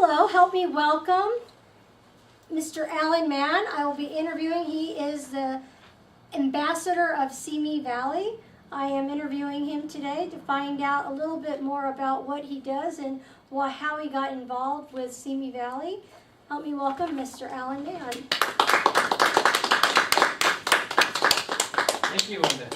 Hello, help me welcome Mr. Alan Mann. I will be interviewing. He is the ambassador of Simi Valley. I am interviewing him today to find out a little bit more about what he does and how he got involved with Simi Valley. Help me welcome Mr. Alan Mann. Thank you, Linda.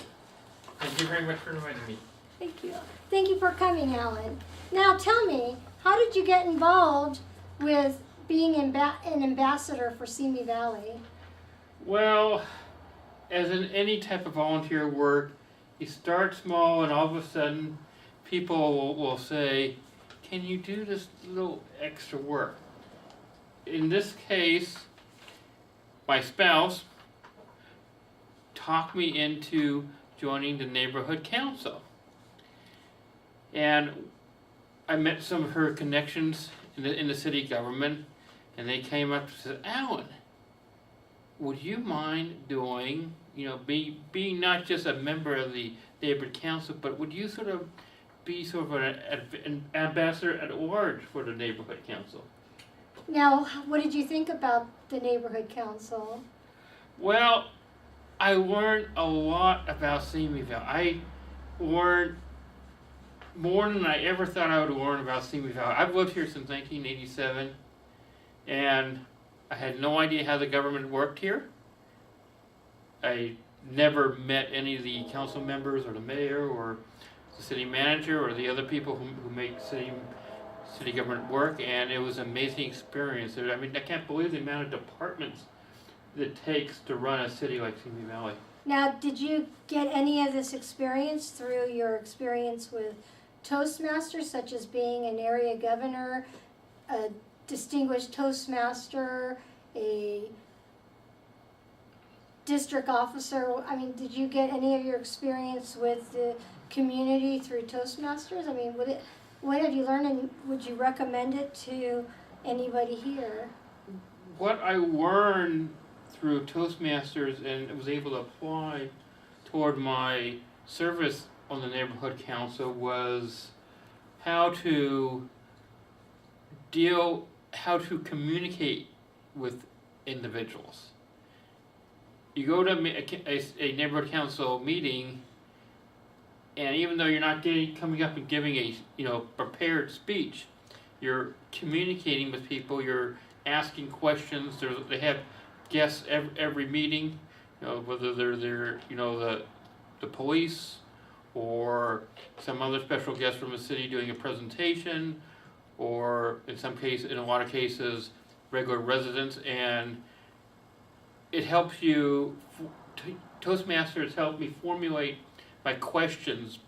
Thank you very much for inviting me. Thank you. Thank you for coming, Alan. Now tell me, how did you get involved with being an ambassador for Simi Valley? Well, as in any type of volunteer work, you start small and all of a sudden people will say, can you do this little extra work? In this case, my spouse talked me into joining the neighborhood council. And I met some of her connections in the city government, and they came up and said, Alan, would you mind doing, being not just a member of the neighborhood council, but would you sort of be sort of an ambassador at large for the neighborhood council? Now, what did you think about the neighborhood council? Well, I learned a lot about Simi Valley. I learned more than I ever thought I would learn about Simi Valley. I've lived here since 1987, and I had no idea how the government worked here. I never met any of the council members or the mayor or the city manager or the other people who make city government work, and it was an amazing experience. I mean, I can't believe the amount of departments that it takes to run a city like Simi Valley. Now, did you get any of this experience through your experience with Toastmasters, such as being an area governor, a distinguished Toastmaster, a district officer? I mean, did you get any of your experience with the community through Toastmasters? I mean, what have you learned, and would you recommend it to anybody here? What I learned through Toastmasters and was able to apply toward my service on the neighborhood council was how to communicate with individuals. You go to a neighborhood council meeting, and even though you're not coming up and giving a prepared speech, you're communicating with people. You're asking questions. They have guests every meeting, whether they're the police or some other special guest from the city doing a presentation, or in a lot of cases, regular residents, and it helps you. Toastmasters help me formulate my questions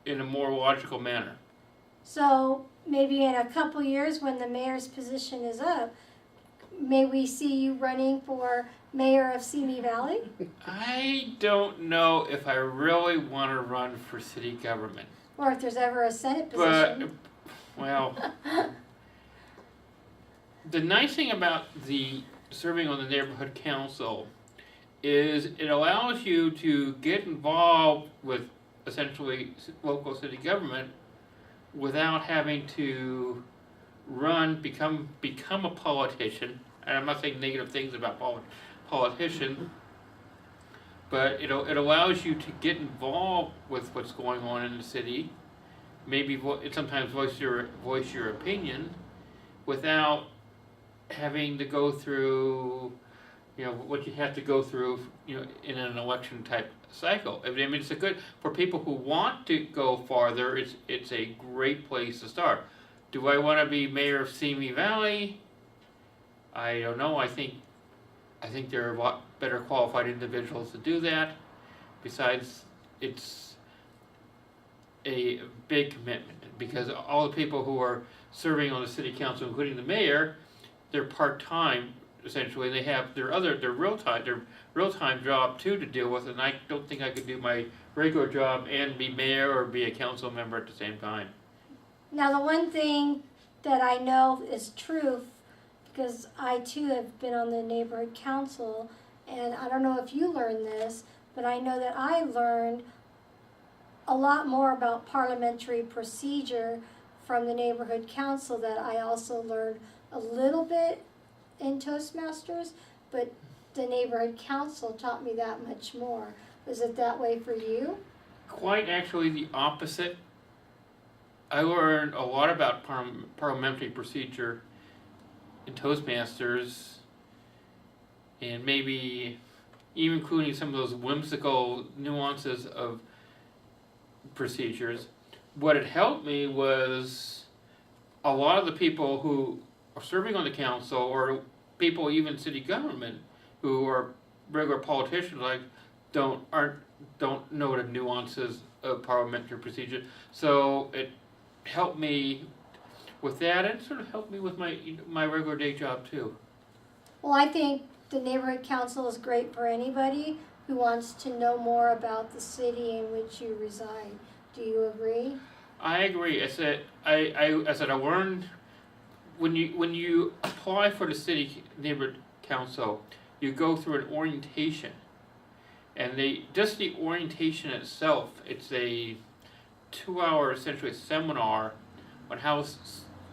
in a more logical manner. So maybe in a couple years, when the mayor's position is up, may we see you running for mayor of Simi Valley? I don't know if I really want to run for city government. Or if there's ever a Senate position. Well, the nice thing about serving on the neighborhood council is it allows you to get involved with essentially local city government without having to become a politician. And I'm not saying negative things about politicians, but it allows you to get involved with what's going on in the city. Maybe sometimes voice your opinion without having to go through what you have to go through in an election type cycle. I mean, it's good for people who want to go farther. It's a great place to start. Do I want to be mayor of Simi Valley? I don't know. I think there are a lot better qualified individuals to do that. Besides, it's a big commitment because all the people who are serving on the city council, including the mayor, they're part-time essentially. They have their real time job too to deal with, and I don't think I could do my regular job and be mayor or be a council member at the same time. Now, the one thing that I know is true, because I too have been on the neighborhood council, and I don't know if you learned this, but I know that I learned a lot more about parliamentary procedure from the neighborhood council that I also learned a little bit in Toastmasters, but the neighborhood council taught me that much more. Was it that way for you? Quite actually the opposite. I learned a lot about parliamentary procedure in Toastmasters, and maybe even including some of those whimsical nuances of procedures. What had helped me was a lot of the people who are serving on the council, or people even city government who are regular politicians, like don't know the nuances of parliamentary procedure. So it helped me with that, and sort of helped me with my regular day job too. Well, I think the neighborhood council is great for anybody who wants to know more about the city in which you reside. Do you agree? I agree. I said I learned when you apply for the city neighborhood council, you go through an orientation, and just the orientation itself, it's a 2-hour essentially seminar on how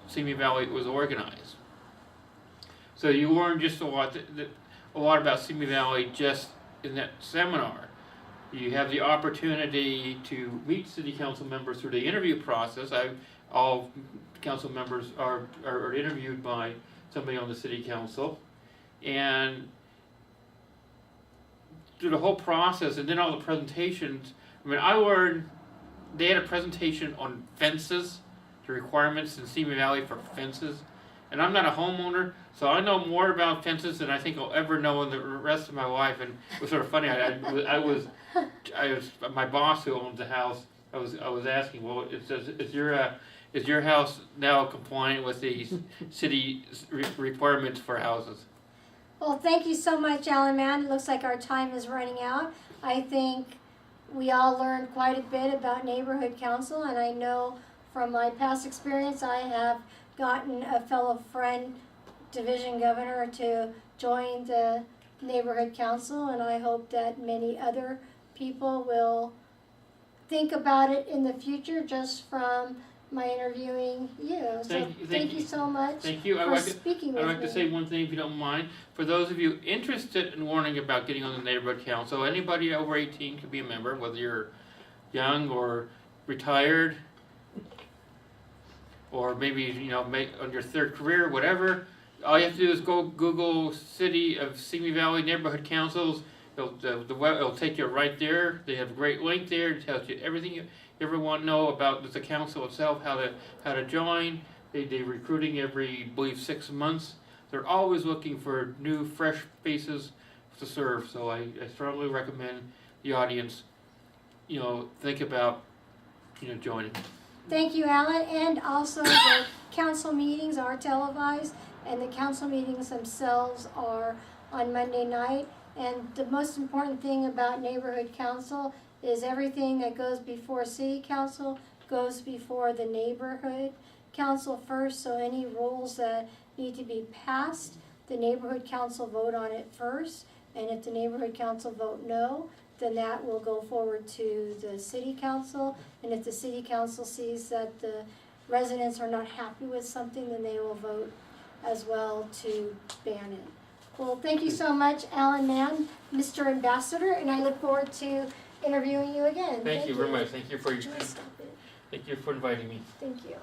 Simi Valley was organized. So you learn just a lot about Simi Valley just in that seminar. You have the opportunity to meet city council members through the interview process. All council members are interviewed by somebody on the city council, and through the whole process, and then all the presentations. I mean, I learned they had a presentation on fences, the requirements in Simi Valley for fences, and I'm not a homeowner, so I know more about fences than I think I'll ever know in the rest of my life. And it was sort of funny. I was my boss who owns the house. I was asking, well, is your house now compliant with the city requirements for houses? Well, thank you so much, Alan Mann. It looks like our time is running out. I think we all learned quite a bit about neighborhood council, and I know from my past experience I have gotten a fellow friend, division governor, to join the neighborhood council, and I hope that many other people will think about it in the future just from my interviewing you. So thank you so much Thank you. for speaking with me. I'd like to say one thing, if you don't mind. For those of you interested in learning about getting on the neighborhood council, anybody over 18 can be a member, whether you're young or retired, or maybe on your third career, whatever. All you have to do is go Google City of Simi Valley Neighborhood Councils. It'll take you right there. They have a great link there. It tells you everything you ever want to know about the council itself, how to join. They're recruiting every, I believe, 6 months. They're always looking for new, fresh faces to serve. So I strongly recommend the audience, think about, joining. Thank you, Alan. And also the council meetings are televised, and the council meetings themselves are on Monday night. And the most important thing about neighborhood council is everything that goes before city council goes before the neighborhood council first. So any rules that need to be passed, the neighborhood council vote on it first. And if the neighborhood council vote no, then that will go forward to the city council. And if the city council sees that the residents are not happy with something, then they will vote as well to ban it. Well, thank you so much, Alan Mann, Mr. Ambassador, and I look forward to interviewing you again. Thank you very much. Thank you for Joyce, stop it. Thank you for inviting me. Thank you.